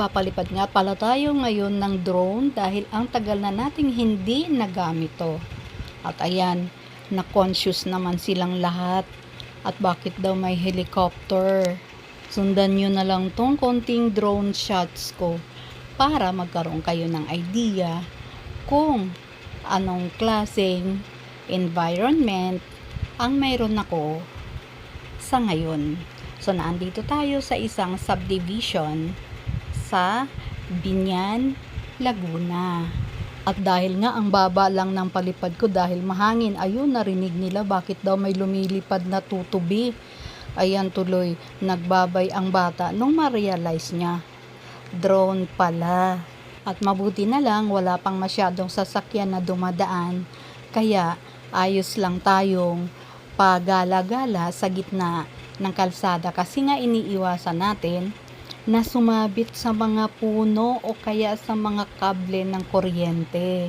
magpapalipad nga pala tayo ngayon ng drone dahil ang tagal na nating hindi nagamit to. At ayan, na-conscious naman silang lahat. At bakit daw may helicopter? Sundan nyo na lang tong konting drone shots ko para magkaroon kayo ng idea kung anong klaseng environment ang mayroon ako sa ngayon. So, naandito tayo sa isang subdivision sa Binyan, Laguna. At dahil nga ang baba lang ng palipad ko dahil mahangin, ayun, narinig nila bakit daw may lumilipad na tutubi. Ayan, tuloy, nagbabay ang bata nung ma-realize niya. Drone pala. At mabuti na lang, wala pang masyadong sasakyan na dumadaan. Kaya, ayos lang tayong pagala-gala sa gitna ng kalsada kasi nga iniiwasan natin na sumabit sa mga puno o kaya sa mga kable ng kuryente.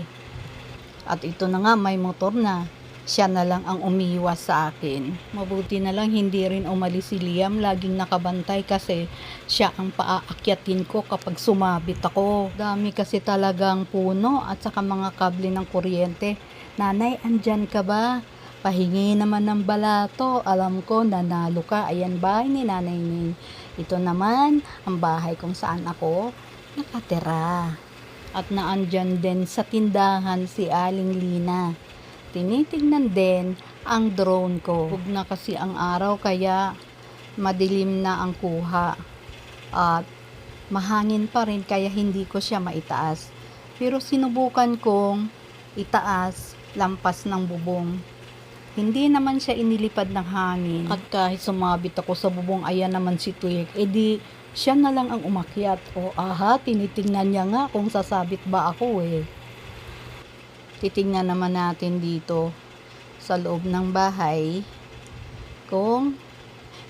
At ito na nga, may motor na. Siya na lang ang umiiwas sa akin. Mabuti na lang hindi rin umalis si Liam, laging nakabantay kasi siya ang paaakyatin ko kapag sumabit ako. Dami kasi talagang puno at saka mga kable ng kuryente. Nanay, andyan ka ba? Pahingi naman ng balato. Alam ko, nanalo ka. Ayan, bahay ni Nanay Ning. Ito naman, ang bahay kung saan ako nakatira. At naandyan din sa tindahan si Aling Lina. Tinitignan din ang drone ko. Huwag na kasi ang araw kaya madilim na ang kuha. At mahangin pa rin kaya hindi ko siya maitaas. Pero sinubukan kong itaas lampas ng bubong. Hindi naman siya inilipad ng hangin. At kahit sumabit ako sa bubong, ayan naman si Twig. Edi, siya na lang ang umakyat. O aha, tinitingnan niya nga kung sasabit ba ako eh. Titingnan naman natin dito sa loob ng bahay kung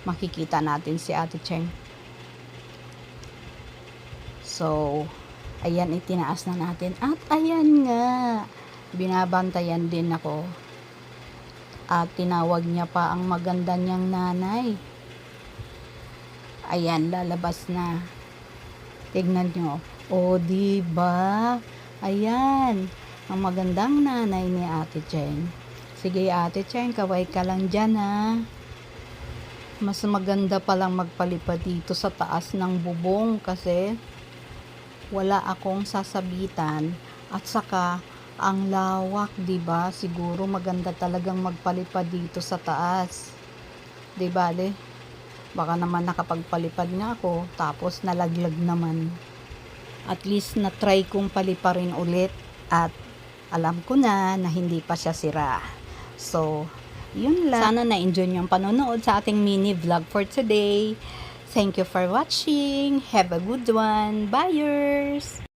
makikita natin si Ate Cheng. So, ayan, itinaas na natin. At ayan nga, binabantayan din ako. At tinawag niya pa ang maganda niyang nanay. Ayan, lalabas na. Tignan nyo. O, diba? Ayan, ang magandang nanay ni Ate Cheng. Sige, Ate Cheng, kaway ka lang dyan, ha? Mas maganda palang magpalipad dito sa taas ng bubong kasi wala akong sasabitan at saka ang lawak, 'di ba? Siguro maganda talagang magpalipad dito sa taas. 'Di ba, le? Baka naman nakapagpalipad nga ako tapos nalaglag naman. At least na try kong paliparin ulit at alam ko na hindi pa siya sira. So, yun lang. Sana na-enjoy niyo ang panonood sa ating mini vlog for today. Thank you for watching. Have a good one. Byeers!